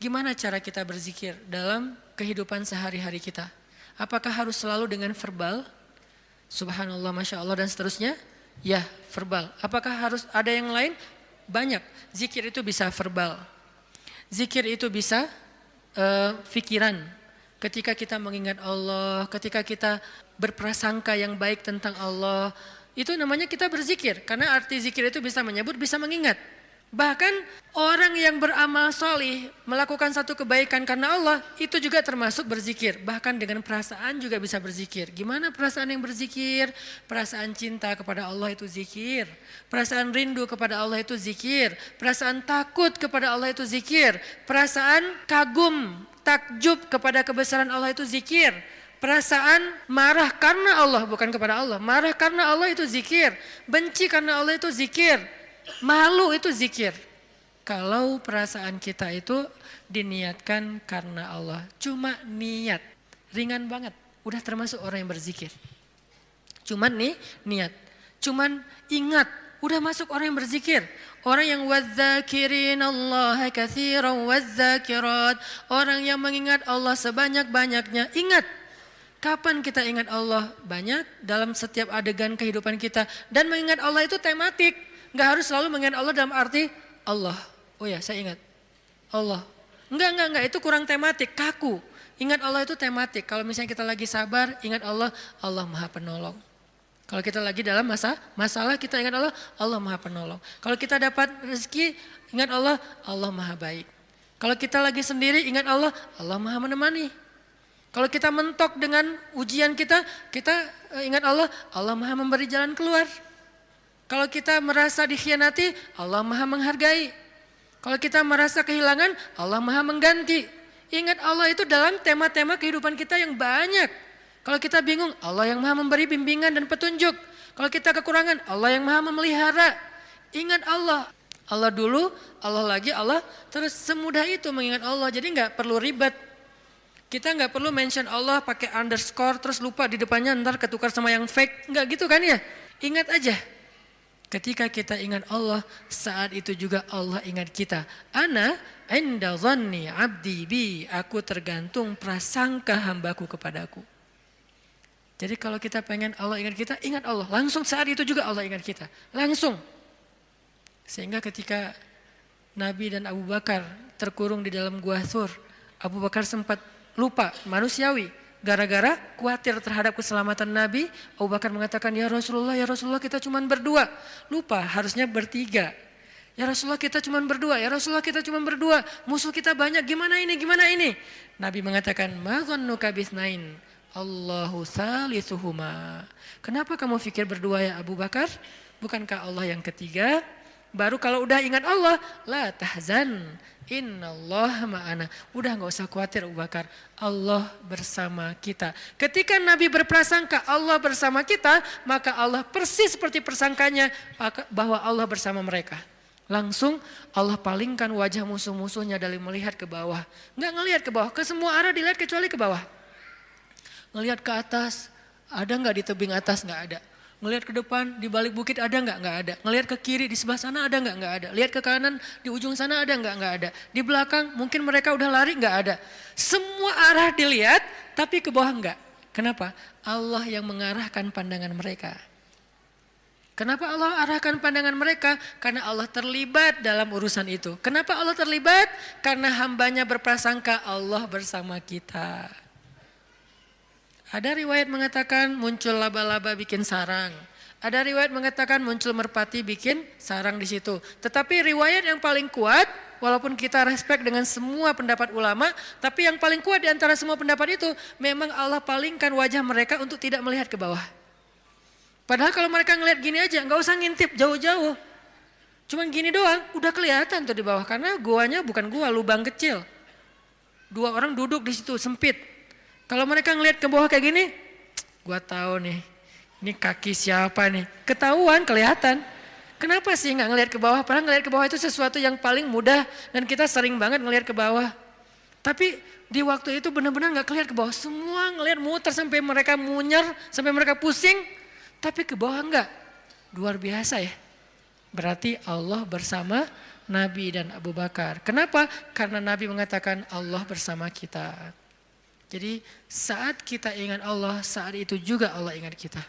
Gimana cara kita berzikir dalam kehidupan sehari-hari kita? Apakah harus selalu dengan verbal? Subhanallah, Masya Allah dan seterusnya? Ya, verbal. Apakah harus ada yang lain? Banyak. Zikir itu bisa verbal. Zikir itu bisa fikiran. Ketika kita mengingat Allah, ketika kita berprasangka yang baik tentang Allah, itu namanya kita berzikir. Karena arti zikir itu bisa menyebut, bisa mengingat. Bahkan orang yang beramal solih melakukan satu kebaikan karena Allah itu juga termasuk berzikir. Bahkan dengan perasaan juga bisa berzikir. Gimana perasaan yang berzikir? Perasaan cinta kepada Allah itu zikir. Perasaan rindu kepada Allah itu zikir. Perasaan takut kepada Allah itu zikir. Perasaan kagum, takjub kepada kebesaran Allah itu zikir. Perasaan marah karena Allah, bukan kepada Allah. Marah karena Allah itu zikir. Benci karena Allah itu zikir. Malu itu zikir. Kalau perasaan kita itu diniatkan karena Allah, cuma niat, ringan banget, udah termasuk orang yang berzikir. Cuman nih niat, cuman ingat, udah masuk orang yang berzikir. Orang yang wadzakirin Allah katsiran wadzakirat, orang yang mengingat Allah sebanyak-banyaknya. Ingat, kapan kita ingat Allah? Banyak dalam setiap adegan kehidupan kita. Dan mengingat Allah itu tematik. Nggak harus selalu mengingat Allah dalam arti Allah. Oh ya, saya ingat Allah. Enggak, itu kurang tematik, kaku. Ingat Allah itu tematik. Kalau misalnya kita lagi sabar, ingat Allah, Allah Maha Penolong. Kalau kita lagi dalam masalah, kita ingat Allah, Allah Maha Penolong. Kalau kita dapat rezeki, ingat Allah, Allah Maha Baik. Kalau kita lagi sendiri, ingat Allah, Allah Maha Menemani. Kalau kita mentok dengan ujian kita ingat Allah, Allah Maha Memberi jalan keluar. Kalau kita merasa dikhianati, Allah Maha Menghargai. Kalau kita merasa kehilangan, Allah Maha Mengganti. Ingat Allah itu dalam tema-tema kehidupan kita yang banyak. Kalau kita bingung, Allah yang Maha Memberi bimbingan dan petunjuk. Kalau kita kekurangan, Allah yang Maha Memelihara. Ingat Allah. Allah dulu, Allah lagi, Allah. Terus semudah itu mengingat Allah. Jadi nggak perlu ribet. Kita nggak perlu mention Allah pakai underscore, terus lupa di depannya ntar ketukar sama yang fake. Nggak gitu kan ya. Ingat aja. Ketika kita ingat Allah, saat itu juga Allah ingat kita. Ana inda dhanni abdi bi, aku tergantung prasangka hambaku kepadaku. Jadi kalau kita pengen Allah ingat kita, ingat Allah. Langsung saat itu juga Allah ingat kita. Langsung. Sehingga ketika Nabi dan Abu Bakar terkurung di dalam gua Thur, Abu Bakar sempat lupa, manusiawi. Gara-gara khawatir terhadap keselamatan Nabi, Abu Bakar mengatakan, ya Rasulullah kita cuma berdua. Lupa, harusnya bertiga. Ya Rasulullah kita cuma berdua, ya Rasulullah kita cuma berdua. Musuh kita banyak, gimana ini? Nabi mengatakan, ma dhannuka bitsnain, Allahu salisuhuma. Kenapa kamu pikir berdua ya Abu Bakar? Bukankah Allah yang ketiga? Baru kalau udah ingat Allah, la tahzan, innallaha ma'ana. Udah gak usah khawatir Abu Bakar, Allah bersama kita. Ketika Nabi berprasangka Allah bersama kita, maka Allah persis seperti persangkanya bahwa Allah bersama mereka. Langsung Allah palingkan wajah musuh-musuhnya dari melihat ke bawah. Gak ngelihat ke bawah, ke semua arah dilihat kecuali ke bawah. Ngelihat ke atas, ada gak di tebing atas? Gak ada. Ngelihat ke depan, di balik bukit ada nggak? Nggak ada. Ngelihat ke kiri, di sebelah sana ada nggak? Nggak ada. Lihat ke kanan, di ujung sana ada nggak? Nggak ada. Di belakang, mungkin mereka udah lari, nggak ada. Semua arah dilihat, tapi ke bawah nggak. Kenapa? Allah yang mengarahkan pandangan mereka. Kenapa Allah arahkan pandangan mereka? Karena Allah terlibat dalam urusan itu. Kenapa Allah terlibat? Karena hambanya berprasangka Allah bersama kita. Ada riwayat mengatakan muncul laba-laba bikin sarang. Ada riwayat mengatakan muncul merpati bikin sarang di situ. Tetapi riwayat yang paling kuat, walaupun kita respect dengan semua pendapat ulama, tapi yang paling kuat di antara semua pendapat itu, memang Allah palingkan wajah mereka untuk tidak melihat ke bawah. Padahal kalau mereka ngelihat gini aja, nggak usah ngintip jauh-jauh. Cuman gini doang, udah kelihatan tuh di bawah. Karena guanya bukan gua, lubang kecil. 2 orang duduk di situ, sempit. Kalau mereka ngelihat ke bawah kayak gini, gua tahu nih, ini kaki siapa nih? Ketahuan, kelihatan. Kenapa sih nggak ngelihat ke bawah? Padahal ngelihat ke bawah itu sesuatu yang paling mudah dan kita sering banget ngelihat ke bawah. Tapi di waktu itu benar-benar nggak kelihatan ke bawah. Semua ngelihat muter sampai mereka munyer, sampai mereka pusing, tapi ke bawah enggak. luar biasa ya. Berarti Allah bersama Nabi dan Abu Bakar. Kenapa? Karena Nabi mengatakan Allah bersama kita. Jadi saat kita ingat Allah, saat itu juga Allah ingat kita.